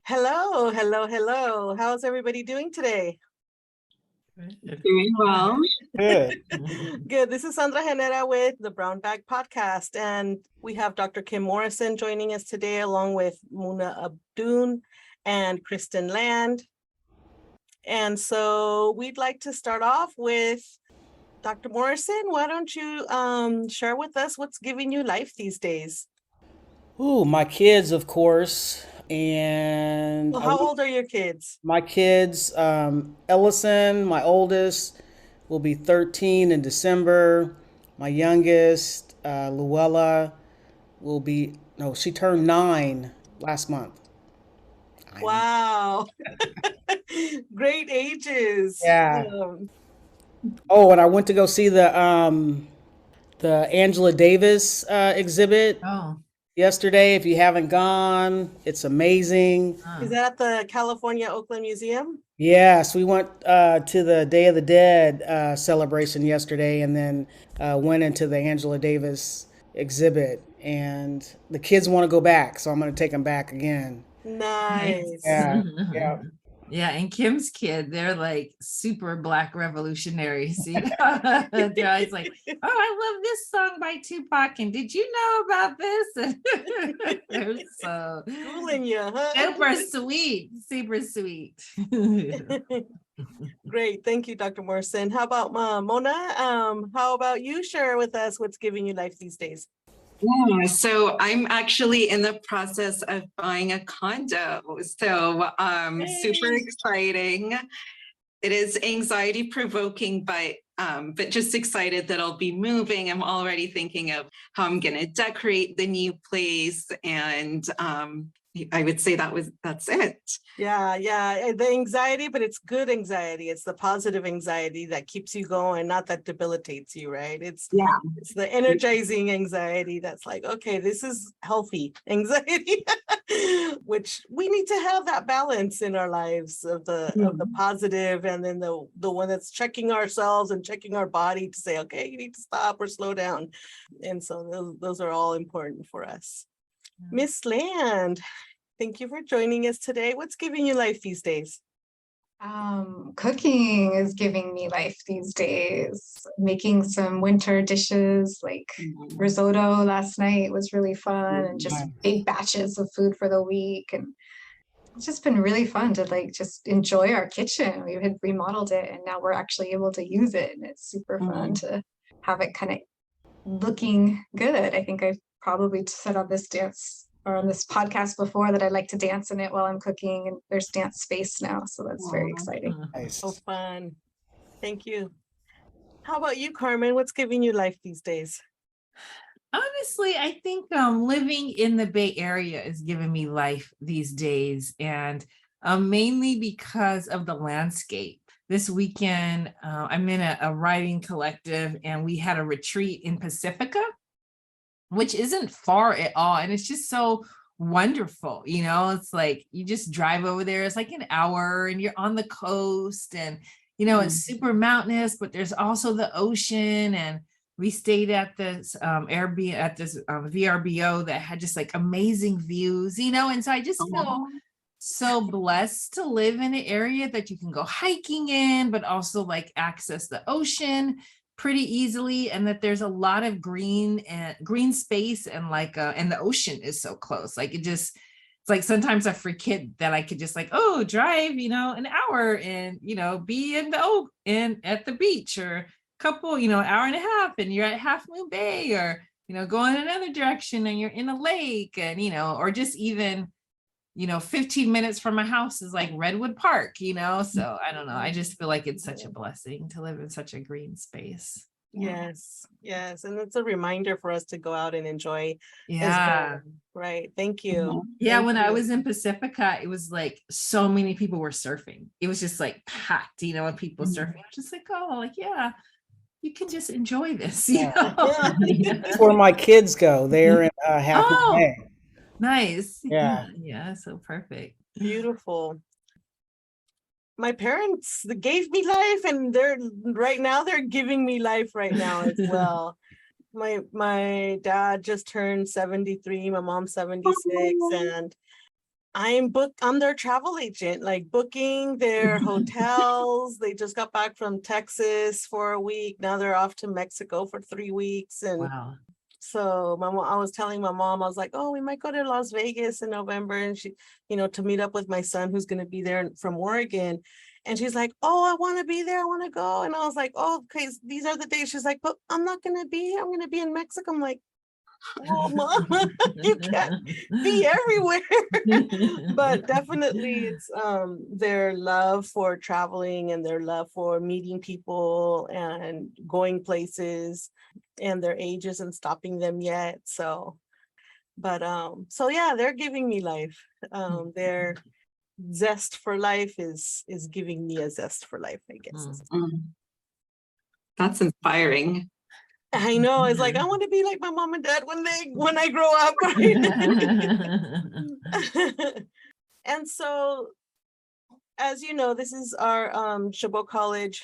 Hello, hello, hello. How's everybody doing today? Doing well. Good. Good. This is Sandra Genera with the Brown Bag Podcast, and we have Dr. Kim Morrison joining us today, along with Muna Abdoon and Kristen Land. And so we'd like to start off with Dr. Morrison. Why don't you share with us what's giving you life these days? Ooh, my kids, of course. And Well, how old are your kids? my kids, Ellison, my oldest, will be 13 in December. My youngest, Luella, she turned 9 last month. Wow. Great ages. Yeah. Oh, and I went to go see the Angela Davis exhibit yesterday. If you haven't gone, it's amazing. Is that at the California Oakland Museum? Yes, we went to the Day of the Dead celebration yesterday, and then went into the Angela Davis exhibit. And the kids want to go back, so I'm going to take them back again. Nice. Yeah, yeah. Yeah, and Kim's kid, they're like super Black revolutionaries. You know? They're always like, "Oh, I love this song by Tupac, and did you know about this?" They're so Schooling you, huh? super sweet, super sweet. Great, thank you, Dr. Morrison. How about Mona? How about you share with us what's giving you life these days? Yeah, so I'm actually in the process of buying a condo. So super exciting. It is anxiety provoking, but just excited that I'll be moving. I'm already thinking of how I'm gonna decorate the new place, and I would say that's it. Yeah. The anxiety, but it's good anxiety. It's the positive anxiety that keeps you going, not that debilitates you, right? It's the energizing anxiety that's like, okay, this is healthy anxiety, which we need to have that balance in our lives of the positive, and then the one that's checking ourselves and checking our body to say, okay, you need to stop or slow down. And so those are all important for us. Miss Land, thank you for joining us today. What's giving you life these days? Cooking is giving me life these days. Making some winter dishes like risotto last night was really fun, and just big batches of food for the week. And it's just been really fun to like just enjoy our kitchen. We had remodeled it, and now we're actually able to use it, and it's super fun to have it kind of looking good. I think I've probably said on this podcast before that I like to dance in it while I'm cooking, and there's dance space now, so that's very exciting. Nice. So fun. Thank you. How about you, Carmen? What's giving you life these days? Honestly, I think living in the Bay Area is giving me life these days, and mainly because of the landscape. This weekend, I'm in a writing collective, and we had a retreat in Pacifica, which isn't far at all. And it's just so wonderful. You know, it's like you just drive over there. It's like an hour, and you're on the coast, and, you know, it's super mountainous, but there's also the ocean. And we stayed at this Airbnb, at this VRBO that had just like amazing views, you know? And so I just feel so blessed to live in an area that you can go hiking in, but also like access the ocean pretty easily, and that there's a lot of green space, and like and the ocean is so close. Like it's like sometimes I forget that I could just like, drive, you know, an hour and, you know, be in at the beach, or a couple, you know, hour and a half and you're at Half Moon Bay, or, you know, go in another direction and you're in a lake, and, you know, or just even, you know, 15 minutes from my house is like Redwood Park, you know? So I don't know. I just feel like it's such a blessing to live in such a green space. Yes. And it's a reminder for us to go out and enjoy. Yeah. Well. Right. Thank you. Yeah. Thank When you. I was in Pacifica, it was like so many people were surfing. It was just like packed, you know, and people surfing. I was just like, yeah, you can just enjoy this. You know? That's where my kids go. They're in Half Moon Bay. Nice. Yeah. Yeah, so perfect. Beautiful. My parents gave me life, and they're giving me life right now as well. My dad just turned 73, my mom's 76, and I'm their travel agent, like booking their hotels. They just got back from Texas for a week. Now they're off to Mexico for 3 weeks. And Wow. so I was telling my mom, I was like, oh, we might go to Las Vegas in November, and she, to meet up with my son who's going to be there from Oregon. And she's like, oh, I want to be there. I want to go. And I was like, oh, okay, these are the days. She's like, but I'm not going to be here. I'm going to be in Mexico. I'm like, oh, Mom, you can't be everywhere. But definitely it's their love for traveling and their love for meeting people and going places, and their age isn't stopping them yet. So yeah, they're giving me life. Their zest for life is giving me a zest for life, I guess. That's inspiring. I know. It's like, I want to be like my mom and dad when I grow up. Right? And so, as you know, this is our Chabot College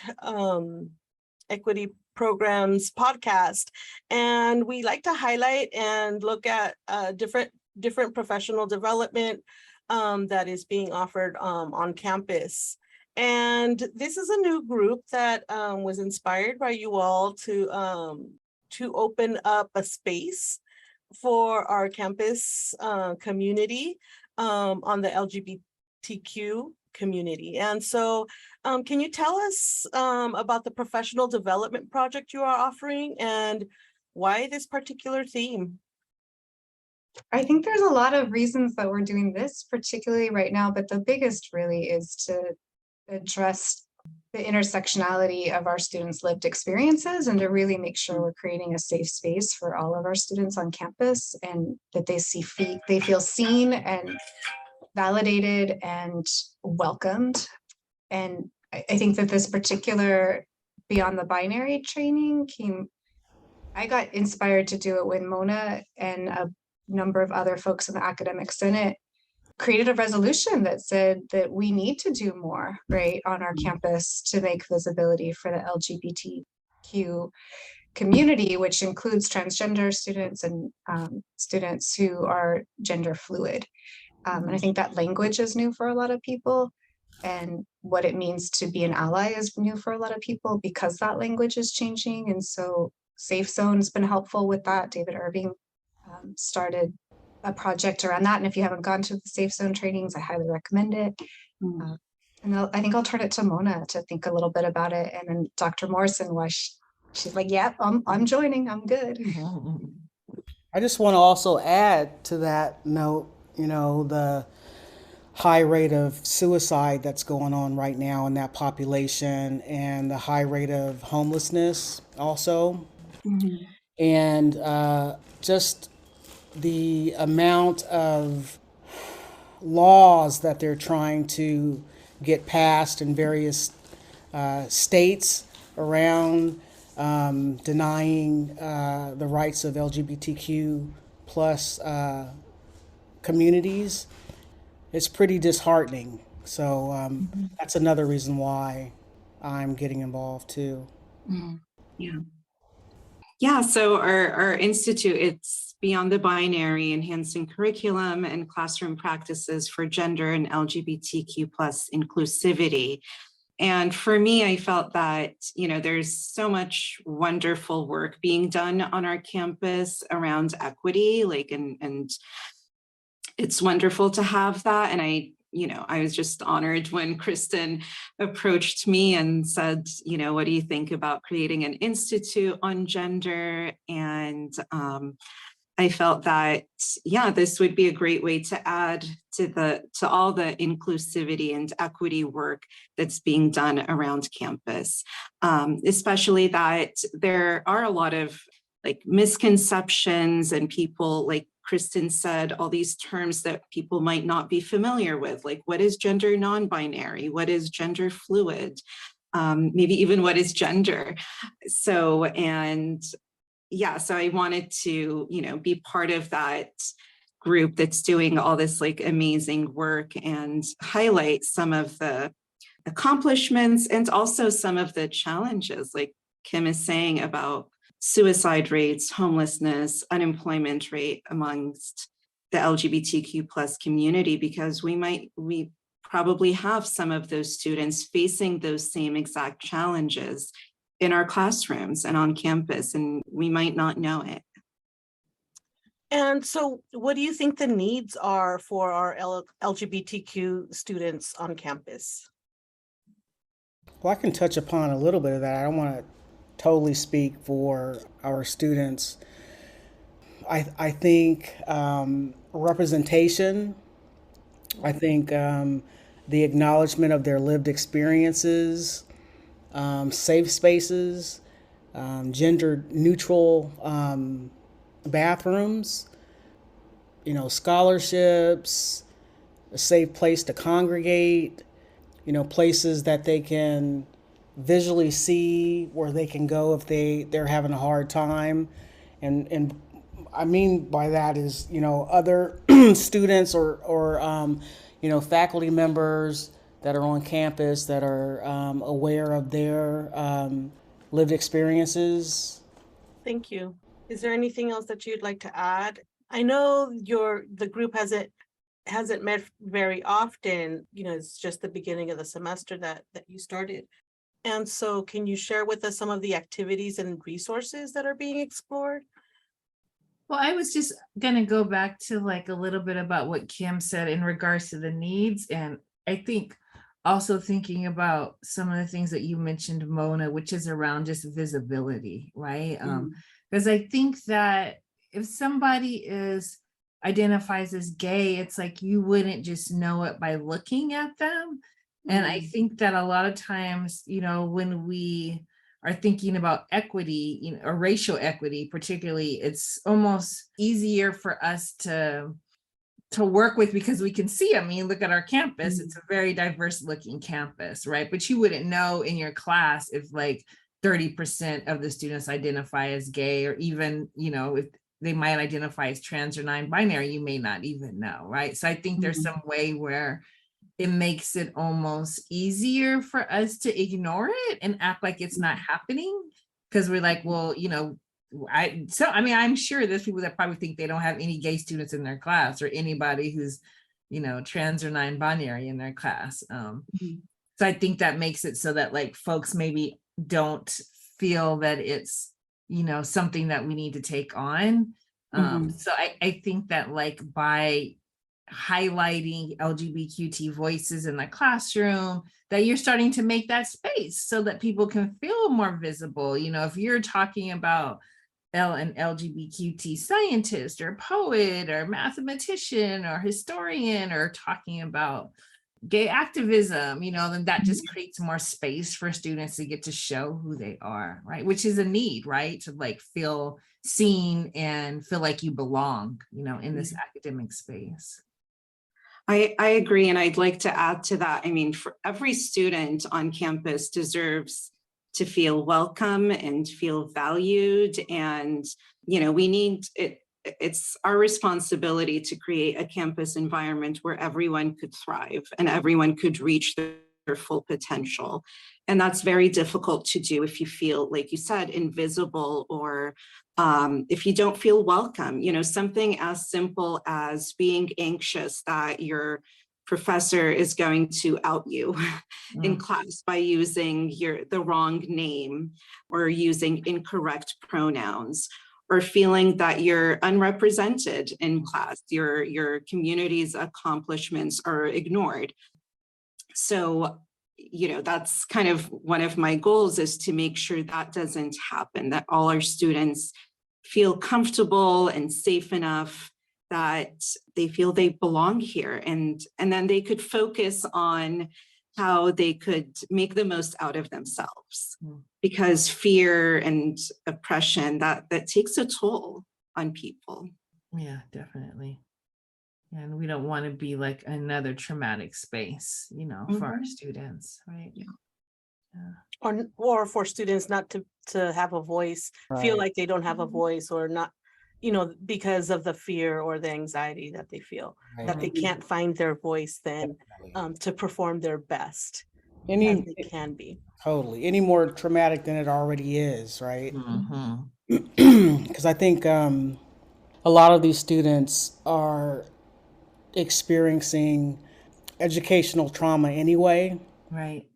Equity Programs podcast, and we like to highlight and look at different professional development that is being offered on campus. And this is a new group that was inspired by you all to open up a space for our campus community on the LGBTQ community. And so can you tell us about the professional development project you are offering and why this particular theme? I think there's a lot of reasons that we're doing this, particularly right now, but the biggest really is to address the intersectionality of our students' lived experiences and to really make sure we're creating a safe space for all of our students on campus, and that they feel seen and validated and welcomed. And I think that this particular Beyond the Binary training I got inspired to do it when Mona and a number of other folks in the academic senate created a resolution that said that we need to do more, right, on our campus to make visibility for the LGBTQ community, which includes transgender students and students who are gender fluid. And I think that language is new for a lot of people, and what it means to be an ally is new for a lot of people because that language is changing. And so Safe Zone's been helpful with that. David Irving started a project around that. And if you haven't gone to the Safe Zone trainings, I highly recommend it. And I think I'll turn it to Mona to think a little bit about it. And then Dr. Morrison, she's like, yep, I'm joining, I'm good. I just want to also add to that note, the high rate of suicide that's going on right now in that population, and the high rate of homelessness also. And just the amount of laws that they're trying to get passed in various states around denying the rights of LGBTQ plus communities. It's pretty disheartening. So that's another reason why I'm getting involved too. Yeah, so our institute, it's Beyond the Binary, enhancing curriculum and classroom practices for gender and LGBTQ plus inclusivity. And for me, I felt that, there's so much wonderful work being done on our campus around equity, and it's wonderful to have that. And I was just honored when Kristen approached me and said, what do you think about creating an institute on gender? And I felt that, this would be a great way to add to all the inclusivity and equity work that's being done around campus, especially that there are a lot of misconceptions, and people, like Kristen said, all these terms that people might not be familiar with, like what is gender non-binary, what is gender fluid, maybe even what is gender. So I wanted to, be part of that group that's doing all this like amazing work and highlight some of the accomplishments and also some of the challenges, like Kim is saying about suicide rates, homelessness, unemployment rate amongst the LGBTQ plus community, because we probably have some of those students facing those same exact challenges in our classrooms and on campus, and we might not know it. And so what do you think the needs are for our LGBTQ students on campus? Well, I can touch upon a little bit of that. I don't want to totally speak for our students. I think representation, I think the acknowledgement of their lived experiences, safe spaces, gender neutral bathrooms, scholarships, a safe place to congregate, places that they can visually see where they can go if they're having a hard time. And I mean by that is, other students or faculty members that are on campus that are aware of their lived experiences. Thank you. Is there anything else that you'd like to add? I know the group hasn't met very often, it's just the beginning of the semester that you started. And so can you share with us some of the activities and resources that are being explored? Well, I was just going to go back to like a little bit about what Kim said in regards to the needs. And I think also thinking about some of the things that you mentioned, Mona, which is around just visibility, right? Because I think that if somebody identifies as gay, it's like you wouldn't just know it by looking at them. And I think that a lot of times, when we are thinking about equity, or racial equity, particularly, it's almost easier for us to work with because we can see, look at our campus, it's a very diverse looking campus, right? But you wouldn't know in your class if like 30% of the students identify as gay, or even, if they might identify as trans or non-binary, you may not even know, right? So I think there's some way where it makes it almost easier for us to ignore it and act like it's not happening, because we're like, well, I'm sure there's people that probably think they don't have any gay students in their class, or anybody who's, trans or non-binary in their class. So I think that makes it so that like folks maybe don't feel that it's, something that we need to take on. So I think that like by highlighting LGBTQ voices in the classroom, that you're starting to make that space so that people can feel more visible. If you're talking about an LGBTQ scientist or poet or mathematician or historian, or talking about gay activism, then that just creates more space for students to get to show who they are, right? Which is a need, right? To like feel seen and feel like you belong, in this academic space. I agree. And I'd like to add to that. For every student on campus deserves to feel welcome and feel valued. And, we need it. It's our responsibility to create a campus environment where everyone could thrive and everyone could reach their full potential. And that's very difficult to do if you feel, like you said, invisible, or if you don't feel welcome. Something as simple as being anxious that your professor is going to out you in class by using the wrong name or using incorrect pronouns, or feeling that you're unrepresented in class, your community's accomplishments are ignored. So, that's kind of one of my goals, is to make sure that doesn't happen, that all our students feel comfortable and safe enough that they feel they belong here, and then they could focus on how they could make the most out of themselves. Because fear and oppression, that takes a toll on people. Yeah, definitely. And we don't want to be like another traumatic space, for our students, right? Or for students not to have a voice, feel like they don't have a voice, or not because of the fear or the anxiety that they feel, that they can't find their voice then to perform their best as Any they can be. totally any more traumatic than it already is, right? Mhm. Because I think a lot of these students are experiencing educational trauma anyway. Right.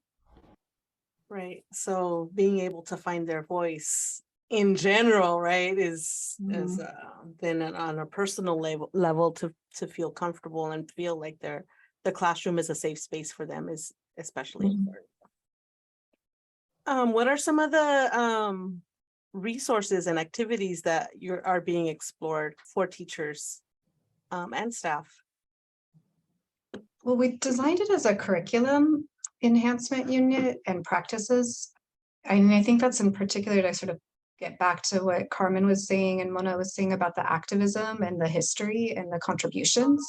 Right. So being able to find their voice in general, right, is then on a personal level to feel comfortable and feel like the classroom is a safe space for them is especially important. What are some of the resources and activities that are being explored for teachers and staff? Well, we designed it as a curriculum enhancement unit and practices. And I think that's in particular to sort of get back to what Carmen was saying and Mona was saying about the activism and the history and the contributions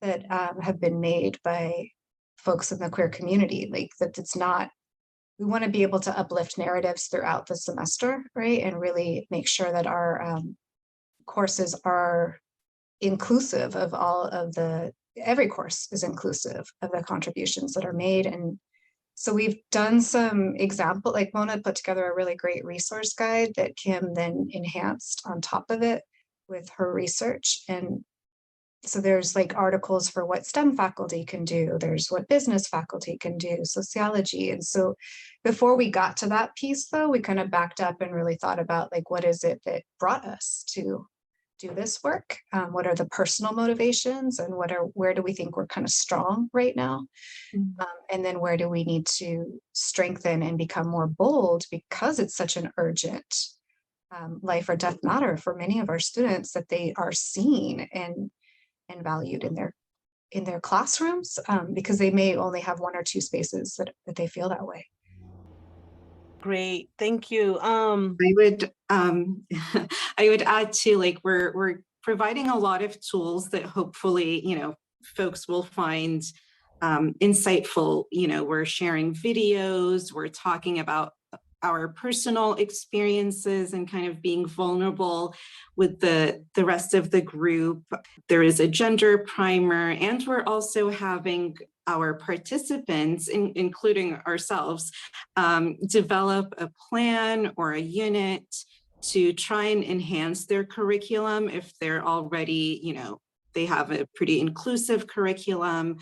that have been made by folks in the queer community. Like that it's not, we want to be able to uplift narratives throughout the semester, right? And really make sure that our courses are inclusive of all of every course is inclusive of the contributions that are made. And so we've done some example, like Mona put together a really great resource guide that Kim then enhanced on top of it with her research. And so there's like articles for what STEM faculty can do, there's what business faculty can do, sociology. And so before we got to that piece though, we kind of backed up and really thought about like, what is it that brought us to do this work? What are the personal motivations and where do we think we're kind of strong right now? And then where do we need to strengthen and become more bold because it's such an urgent life or death matter for many of our students that they are seen and valued in their classrooms because they may only have one or two spaces that they feel that way. Great, thank you. I would I would add to like we're providing a lot of tools that hopefully folks will find insightful. We're sharing videos, we're talking about our personal experiences and kind of being vulnerable with the rest of the group. There is a gender primer, and we're also having our participants, including ourselves, develop a plan or a unit to try and enhance their curriculum if they're already, they have a pretty inclusive curriculum,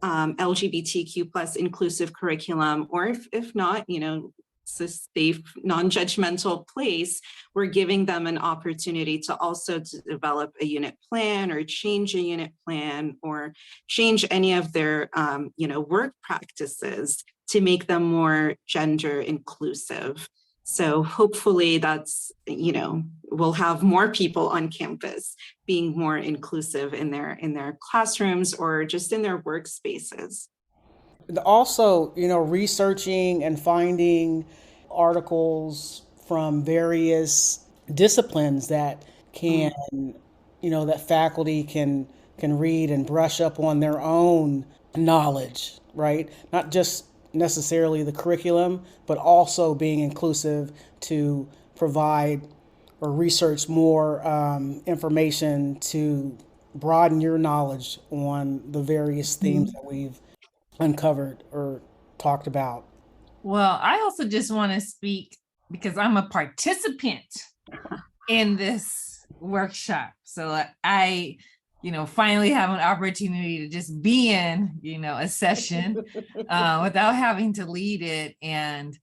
LGBTQ plus inclusive curriculum, or if not, it's a safe, non-judgmental place. We're giving them an opportunity to also develop a unit plan or change a unit plan or change any of their, work practices to make them more gender inclusive. So hopefully that's, we'll have more people on campus being more inclusive in their classrooms or just in their workspaces. Also, researching and finding articles from various disciplines that can, that faculty can read and brush up on their own knowledge, right? Not just necessarily the curriculum, but also being inclusive to provide or research more information to broaden your knowledge on the various themes that we've uncovered or talked about. Well, I also just want to speak because I'm a participant in this workshop. So I, finally have an opportunity to just be in, a session without having to lead it. And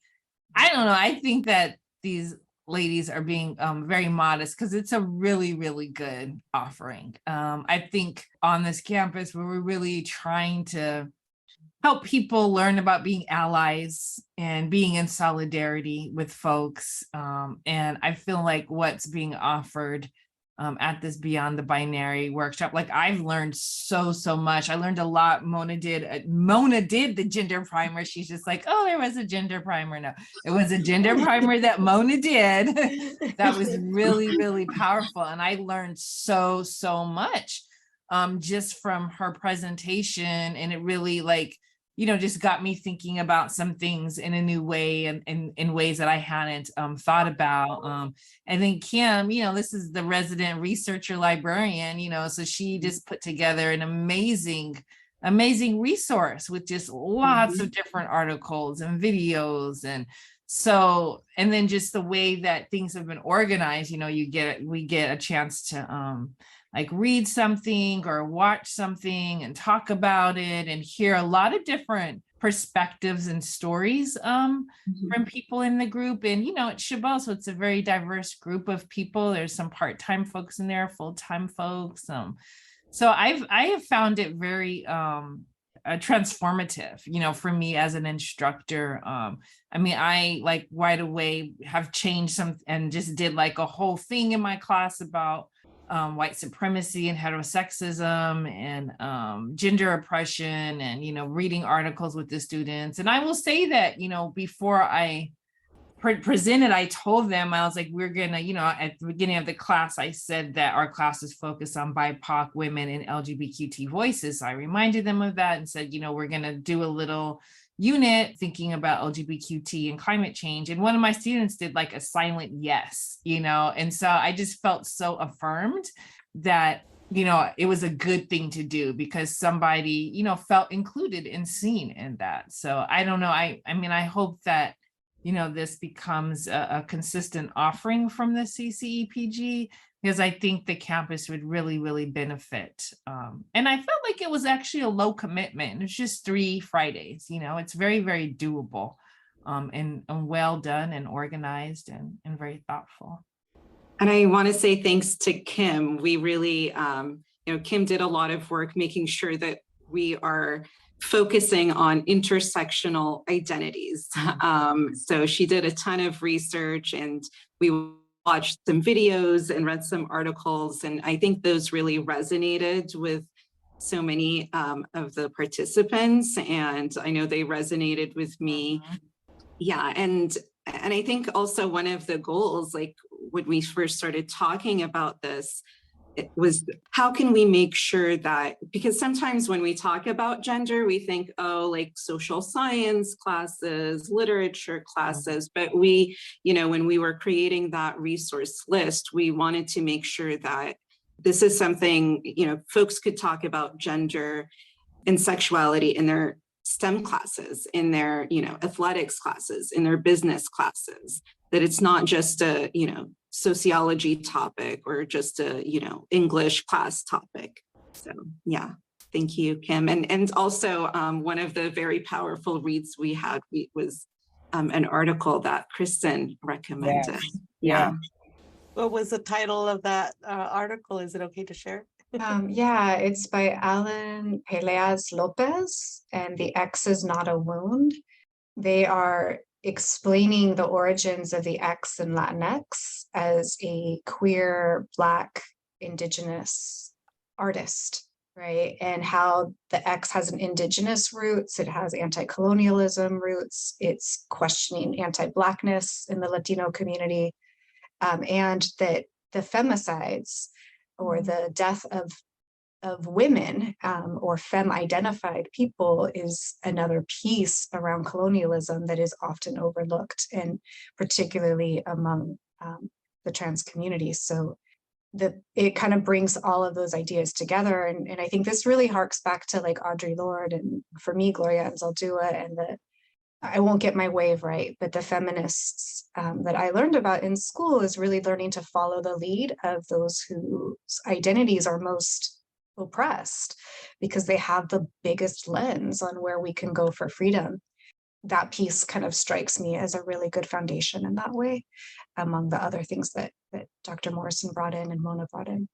I don't know, I think that these ladies are being very modest because it's a really, really good offering. I think on this campus where we're really trying to help people learn about being allies and being in solidarity with folks. And I feel like what's being offered at this Beyond the Binary workshop, like I've learned so much. I learned a lot. Mona did the gender primer. She's just like, oh, there was a gender primer. No, it was a gender primer that Mona did. That was really, really powerful. And I learned so much just from her presentation. And it really just got me thinking about some things in a new way and in ways that I hadn't thought about. And then Kim, this is the resident researcher librarian, so she just put together an amazing resource with just lots of different articles and videos. And then just the way that things have been organized, we get a chance to like read something or watch something and talk about it and hear a lot of different perspectives and stories from people in the group. And it's Chabot, so it's a very diverse group of people. There's some part-time folks in there, full-time folks. So I have found it very transformative, for me as an instructor. I like right away have changed some and just did like a whole thing in my class about white supremacy and heterosexism and gender oppression and, reading articles with the students. And I will say that, before I presented, I told them, I was like, we're gonna, at the beginning of the class, I said that our class is focused on BIPOC women and LGBTQ voices. So I reminded them of that and said, we're gonna do a little unit thinking about LGBTQ and climate change. And one of my students did like a silent yes, and so I just felt so affirmed that, it was a good thing to do because somebody, felt included and seen in that. So I don't know. I hope that, this becomes a consistent offering from the CCEPG, because I think the campus would really, really benefit. And I felt like it was actually a low commitment. It's just 3 Fridays, it's very, very doable and well done and organized and very thoughtful. And I want to say thanks to Kim. We really, Kim did a lot of work making sure that we are focusing on intersectional identities. So she did a ton of research and we watched some videos and read some articles. And I think those really resonated with so many of the participants. And I know they resonated with me. Yeah, and I think also one of the goals, like when we first started talking about this, it was how can we make sure that, because sometimes when we talk about gender, we think, oh, like social science classes, literature classes, but we, when we were creating that resource list, we wanted to make sure that this is something, folks could talk about gender and sexuality in their STEM classes, in their, athletics classes, in their business classes, that it's not just a, sociology topic or just a, English class topic. So yeah, thank you, Kim. And also one of the very powerful reads we had was an article that Kristen recommended. Yes. Yeah. What was the title of that article? Is it okay to share? Yeah, it's by Alan Peleas Lopez, and The X is Not a Wound. They are explaining the origins of the X in Latinx as a queer, Black, Indigenous artist, right? And how the X has an Indigenous roots, it has anti-colonialism roots, it's questioning anti-Blackness in the Latino community, and that the femicides or the death of women or femme-identified people is another piece around colonialism that is often overlooked, and particularly among the trans community. So it kind of brings all of those ideas together. And I think this really harks back to like Audre Lorde, and for me, Gloria Anzaldúa, and I won't get my wave right, but the feminists that I learned about in school is really learning to follow the lead of those whose identities are most oppressed, because they have the biggest lens on where we can go for freedom. That piece kind of strikes me as a really good foundation in that way, among the other things that Dr. Morrison brought in and Mona brought in.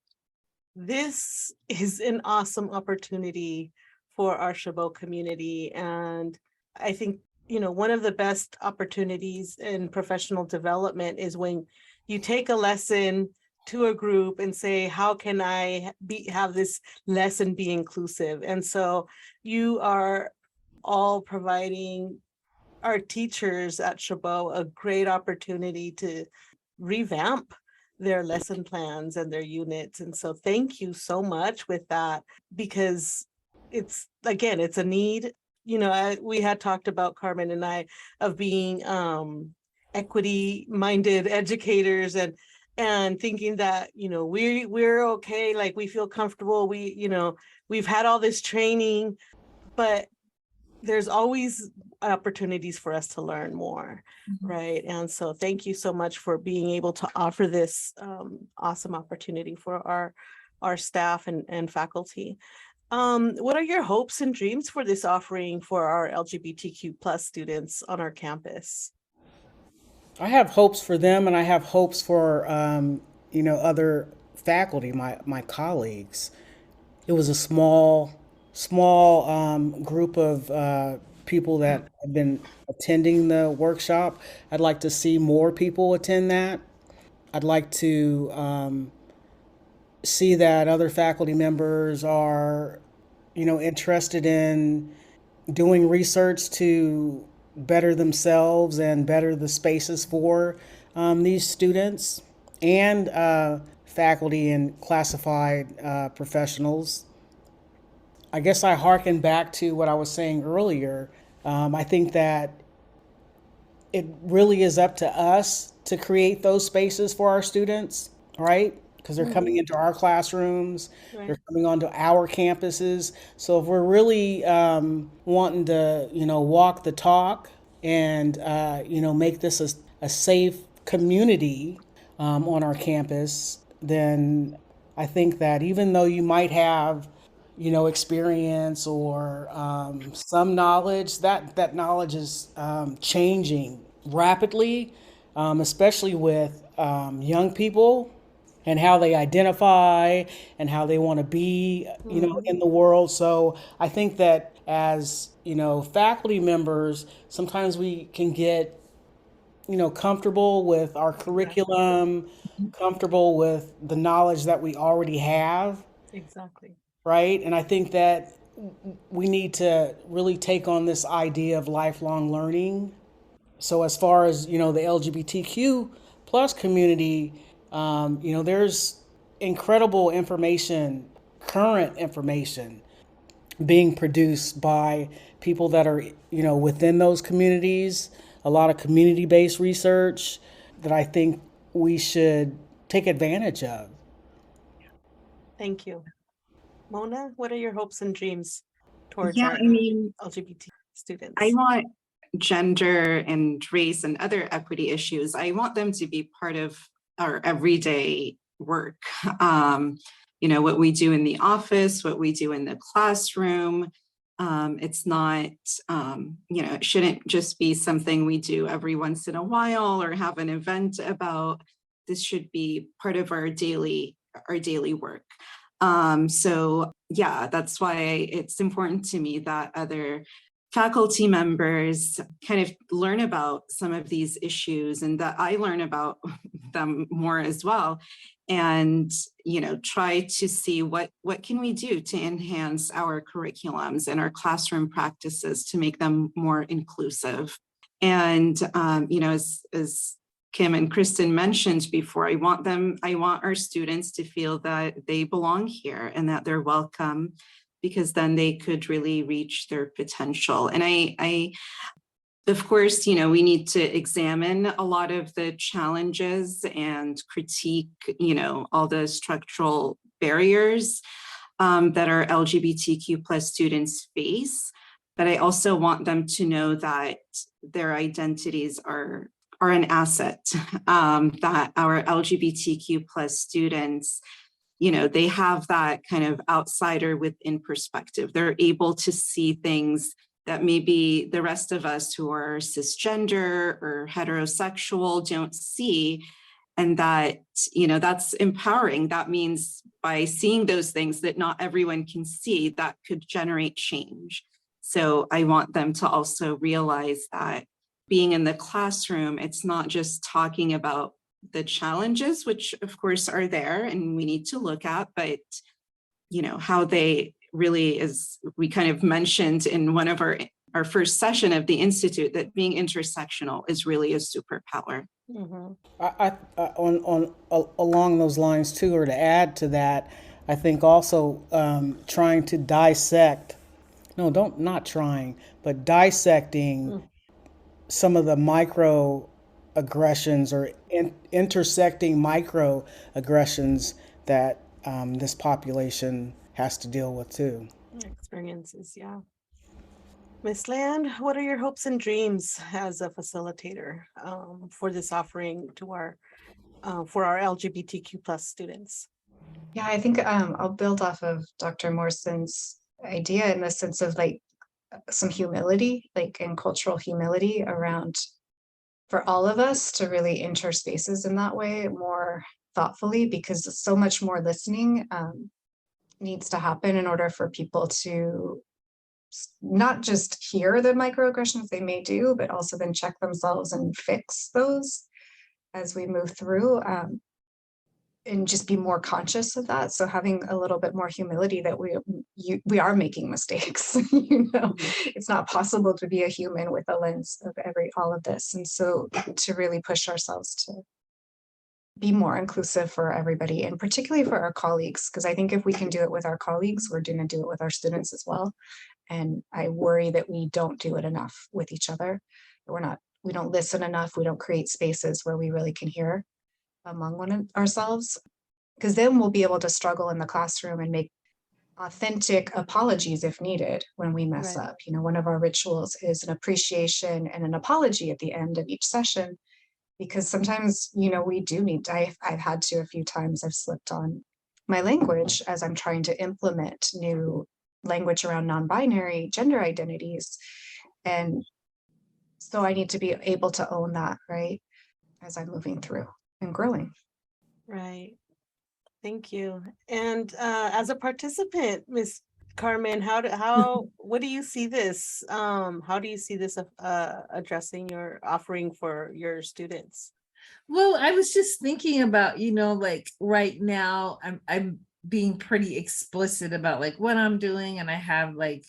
This is an awesome opportunity for our Chabot community. And I think, one of the best opportunities in professional development is when you take a lesson to a group and say, how can I have this lesson be inclusive? And so you are all providing our teachers at Chabot a great opportunity to revamp their lesson plans and their units. And so thank you so much with that, because it's a need. we had talked about, Carmen and I, of being equity minded educators, and thinking that, we're okay, like we feel comfortable, we've had all this training, but there's always opportunities for us to learn more, right? And so thank you so much for being able to offer this awesome opportunity for our staff and faculty. What are your hopes and dreams for this offering for our LGBTQ plus students on our campus? I have hopes for them, and I have hopes for other faculty, my colleagues. It was a small group of people that have been attending the workshop. I'd like to see more people attend that. I'd like to see that other faculty members are, interested in doing research to better themselves and better the spaces for these students and faculty and classified professionals. I guess I hearken back to what I was saying earlier. I think that it really is up to us to create those spaces for our students, right? Because they're coming into our classrooms, Right. they're coming onto our campuses. So if we're really wanting to, walk the talk and, make this a safe community on our campus, then I think that even though you might have, experience or some knowledge, that knowledge is changing rapidly, especially with young people and how they identify and how they want to be, in the world. So I think that as, faculty members, sometimes we can get, comfortable with our curriculum, comfortable with the knowledge that we already have, Exactly. right? And I think that we need to really take on this idea of lifelong learning. So as far as, the LGBTQ plus community, there's incredible information, current information being produced by people that are, within those communities, a lot of community-based research that I think we should take advantage of. Thank you. Mona, what are your hopes and dreams towards Yeah, our I mean, LGBT I students? want gender and race and other equity issues, I want them to be part of our everyday work. What we do in the office, what we do in the classroom. It's not, it shouldn't just be something we do every once in a while or have an event about. This should be part of our daily work. So yeah, that's why it's important to me that other faculty members kind of learn about some of these issues and that I learn about them more as well. And, try to see what can we do to enhance our curriculums and our classroom practices to make them more inclusive. And, as Kim and Kristen mentioned before, I want our students to feel that they belong here and that they're welcome, because then they could really reach their potential. And I of course, we need to examine a lot of the challenges and critique, all the structural barriers that our LGBTQ plus students face. But I also want them to know that their identities are an asset, that our LGBTQ plus students, they have that kind of outsider within perspective. They're able to see things that maybe the rest of us who are cisgender or heterosexual don't see. And that, that's empowering. That means by seeing those things that not everyone can see, that could generate change. So I want them to also realize that being in the classroom, it's not just talking about the challenges, which of course are there and we need to look at, but how they really, as we kind of mentioned in one of our first session of the Institute, that being intersectional is really a superpower. Mhm. Along those lines too, or to add to that, I think also trying to dissect no, don't, not trying, but dissecting Mm. some of the micro aggressions or intersecting micro aggressions that this population has to deal with too. Experiences, yeah. Miss Land, what are your hopes and dreams as a facilitator for this offering to our for our LGBTQ plus students? Yeah, I think I'll build off of Dr. Morson's idea in the sense of like some humility, like and cultural humility around for all of us to really enter spaces in that way more thoughtfully, because so much more listening needs to happen in order for people to not just hear the microaggressions they may do, but also then check themselves and fix those as we move through. And just be more conscious of that. So having a little bit more humility that we are making mistakes. It's not possible to be a human with a lens of all of this. And so to really push ourselves to be more inclusive for everybody, and particularly for our colleagues, because I think if we can do it with our colleagues, we're going to do it with our students as well. And I worry that we don't do it enough with each other. We don't listen enough. We don't create spaces where we really can hear among ourselves, because then we'll be able to struggle in the classroom and make authentic apologies if needed when we mess Right. up. One of our rituals is an appreciation and an apology at the end of each session, because sometimes, we do need to, I've had to a few times, I've slipped on my language as I'm trying to implement new language around non-binary gender identities. And so I need to be able to own that, right, as I'm moving through and growing. Right. Thank you. And as a participant, Ms. Carmen, what do you see this? How do you see this addressing your offering for your students? Well, I was just thinking about, like right now I'm being pretty explicit about like what I'm doing. And I have like,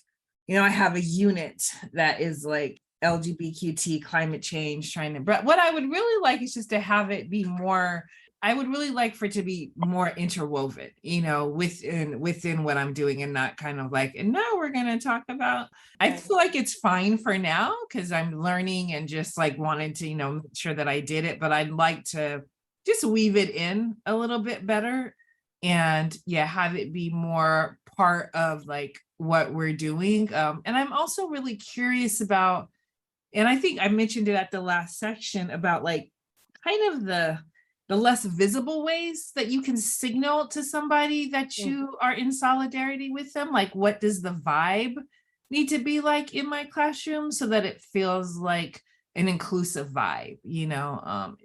I have a unit that is like LGBTQ climate change but what I would really like is just to have it be more, I would really like for it to be more interwoven, within what I'm doing, and not kind of like, and now we're going to talk about, I feel like it's fine for now because I'm learning and just like wanted to, make sure that I did it, but I'd like to just weave it in a little bit better and have it be more part of like what we're doing. And I'm also really curious about, and I think I mentioned it at the last section about like kind of the less visible ways that you can signal to somebody that you are in solidarity with them. Like, what does the vibe need to be like in my classroom so that it feels like an inclusive vibe, and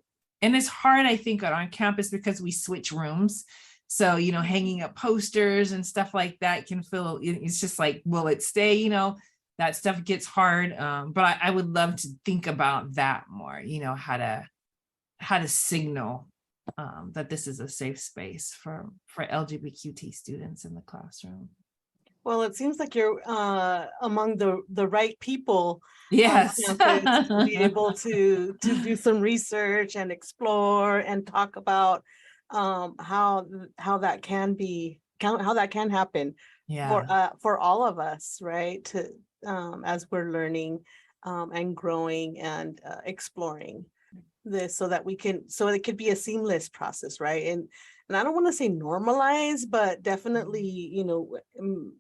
it's hard, I think, on campus because we switch rooms. So, hanging up posters and stuff like that can feel, it's just like, will it stay, that stuff gets hard. But I would love to think about that more, how to signal that this is a safe space for LGBTQ students in the classroom. Well, it seems like you're among the right people Yes. on campus to be able to do some research and explore and talk about how that can happen for all of us, right? To as we're learning and growing and exploring this, so that it could be a seamless process, right? And I don't want to say normalize, but definitely,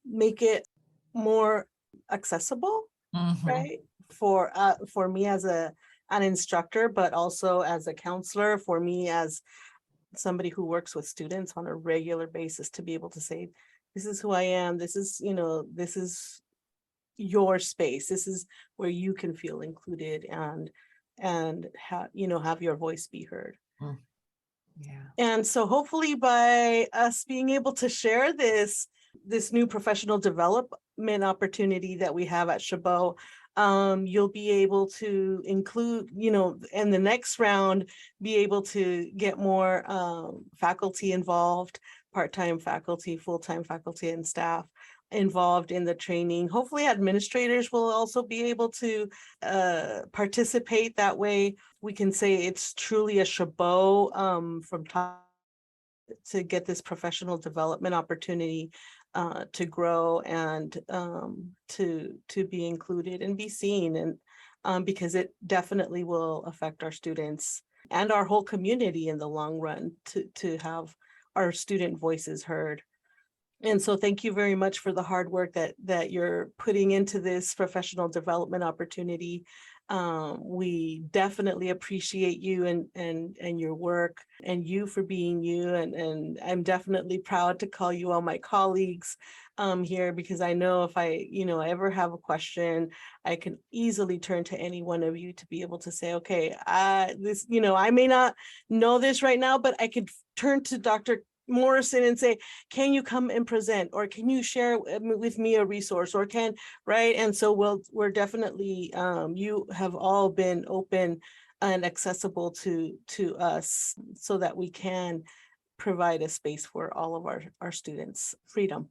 make it more accessible, right? For me as an instructor, but also as a counselor, for me as somebody who works with students on a regular basis, to be able to say, this is who I am, this is your space, this is where you can feel included and have your voice be heard. And so hopefully by us being able to share this new professional development opportunity that we have at Chabot, you'll be able to include, in the next round, be able to get more faculty involved, part-time faculty, full-time faculty and staff involved in the training. Hopefully administrators will also be able to participate. That way we can say it's truly a Chabot from top to get this professional development opportunity to grow and to be included and be seen, and because it definitely will affect our students and our whole community in the long run to have our student voices heard. And so thank you very much for the hard work that you're putting into this professional development opportunity. We definitely appreciate you and your work, and you for being you. And I'm definitely proud to call you all my colleagues here, because I know if I, ever have a question, I can easily turn to any one of you to be able to say, okay, I may not know this right now, but I could turn to Dr. Morrison and say, can you come and present, or can you share with me a resource, or right? And so we're definitely, you have all been open and accessible to us so that we can provide a space for all of our students, freedom,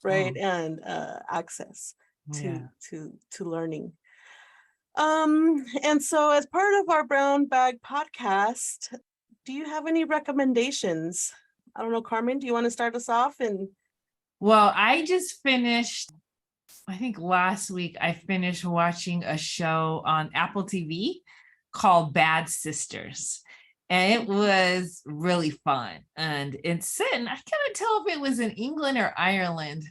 right? And access to learning. And so as part of our Brown Bag podcast, do you have any recommendations? I don't know, Carmen, do you want to start us off? Well, I just finished, I think last week, I finished watching a show on Apple TV called Bad Sisters. And it was really fun. And it's set, and I can't tell if it was in England or Ireland,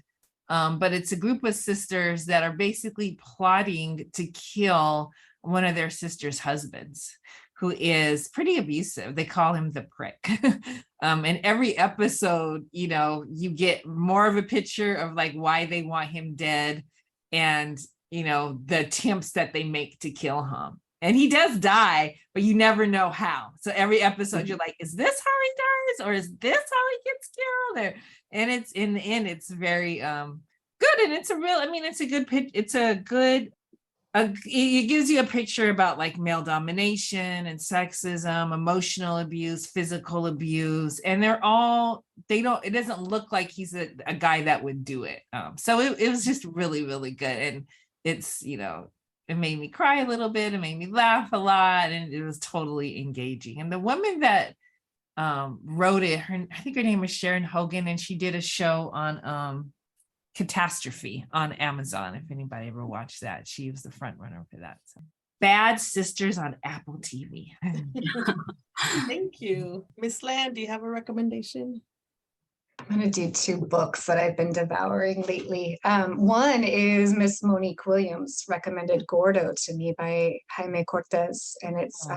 but it's a group of sisters that are basically plotting to kill one of their sister's husbands, who is pretty abusive. They call him the prick. And every episode, you get more of a picture of like why they want him dead, and, the attempts that they make to kill him. And he does die, but you never know how. So every episode you're like, is this how he dies? Or is this how he gets killed? And it's, in the end, it's very good. And it's it's a good pitch. It's a good, it gives you a picture about like male domination and sexism, emotional abuse, physical abuse, and it doesn't look like he's a guy that would do it. So it was just really, really good. And it's, it made me cry a little bit, it made me laugh a lot, and it was totally engaging. And the woman that wrote it, I think her name was Sharon Hogan, and she did a show on Catastrophe on Amazon. If anybody ever watched that, she was the front runner for that. So. Bad Sisters on Apple TV. Thank you. Miss Land, do you have a recommendation? I'm going to do two books that I've been devouring lately. One is Miss Monique Williams recommended Gordo to me by Jaime Cortez, and it's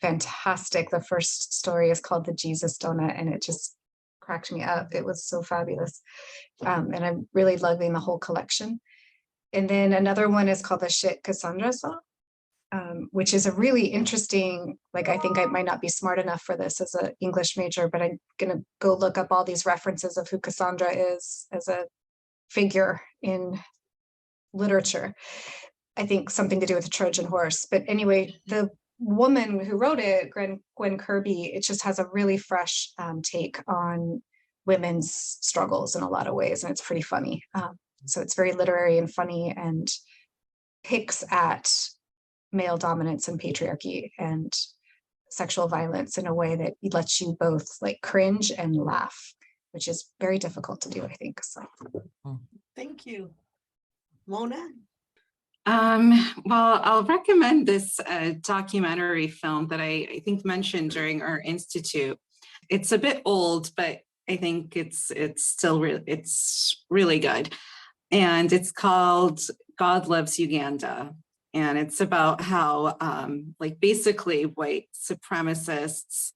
fantastic. The first story is called The Jesus Donut, and it just cracked me up. It was so fabulous. And I'm really loving the whole collection. And then another one is called The Shit Cassandra Saw, which is a really interesting, I think I might not be smart enough for this as an English major, but I'm going to go look up all these references of who Cassandra is as a figure in literature. I think something to do with the Trojan horse. But anyway, the woman who wrote it, Gwen Kirby, it just has a really fresh take on women's struggles in a lot of ways, and it's pretty funny. So it's very literary and funny, and picks at male dominance and patriarchy and sexual violence in a way that lets you both cringe and laugh, which is very difficult to do, I think. So thank you. Mona? Well, I'll recommend this documentary film that I think mentioned during our institute. It's a bit old, but I think it's still it's really good. And it's called God Loves Uganda. And it's about how basically white supremacists,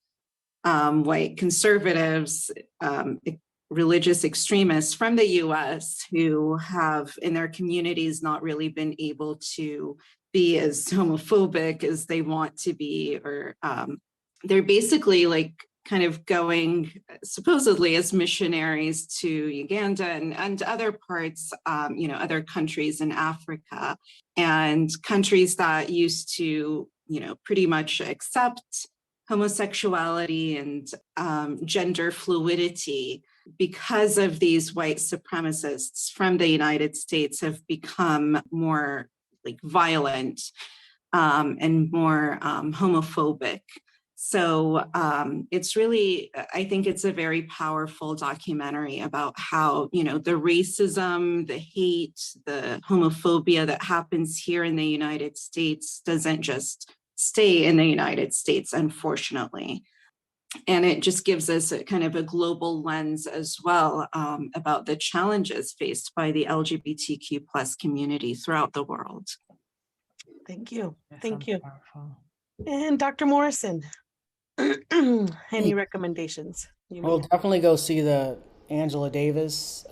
white conservatives, religious extremists from the US who have in their communities not really been able to be as homophobic as they want to be, or they're basically kind of going supposedly as missionaries to Uganda and other parts, other countries in Africa, and countries that used to, pretty much accept homosexuality and gender fluidity, because of these white supremacists from the United States, have become more violent and more homophobic. So it's really, I think it's a very powerful documentary about how, you know, the racism, the hate, the homophobia that happens here in the United States doesn't just stay in the United States, unfortunately. And it just gives us a kind of a global lens as well about the challenges faced by the LGBTQ plus community throughout the world. Thank you. That Thank sounds you. powerful. And Dr. Morrison, any recommendations? We'll definitely go see the Angela Davis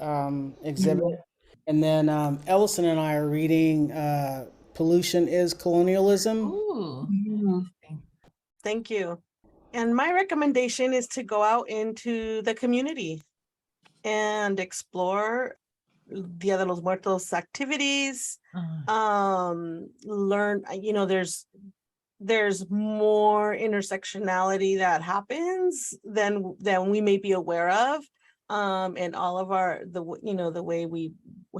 exhibit. And then Ellison and I are reading Pollution is Colonialism. Ooh. Thank you. And my recommendation is to go out into the community and explore Dia de los Muertos activities. Learn, you know, there's more intersectionality that happens than we may be aware of. And all of the way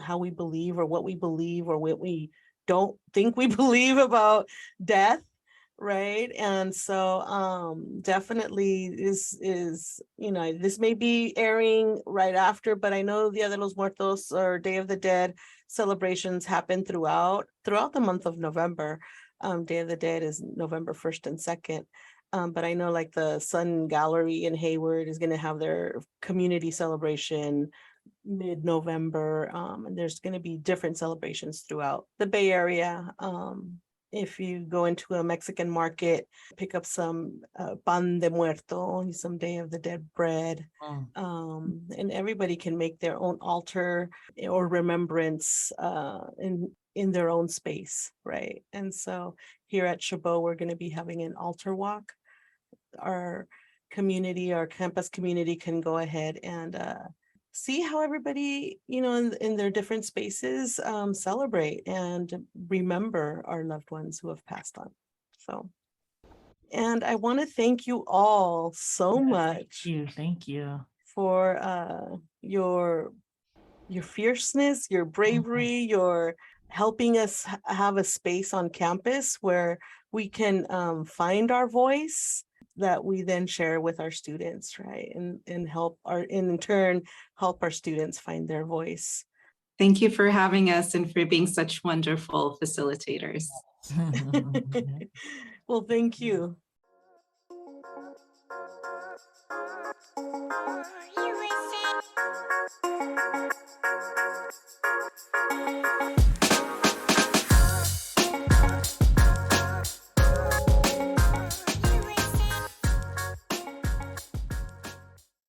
how we believe or what we believe or what we don't think we believe about death. Right. And so definitely this is, you know, this may be airing right after, but I know Dia de los Muertos or Day of the Dead celebrations happen throughout the month of November. Day of the Dead is November 1st and 2nd. But I know like the Sun Gallery in Hayward is going to have their community celebration mid-November. And there's going to be different celebrations throughout the Bay Area. If you go into a Mexican market, pick up some pan de muerto, some Day of the Dead bread. And everybody can make their own altar or remembrance in their own space, right? And so here at Chabot, we're going to be having an altar walk. Our campus community can go ahead and see how everybody, you know, in their different spaces celebrate and remember our loved ones who have passed on. So, and I want to thank you all so much. Thank you for your fierceness, your bravery, your helping us have a space on campus where we can find our voice that we then share with our students, right? And help in turn, help our students find their voice. Thank you for having us and for being such wonderful facilitators. Well, thank you. You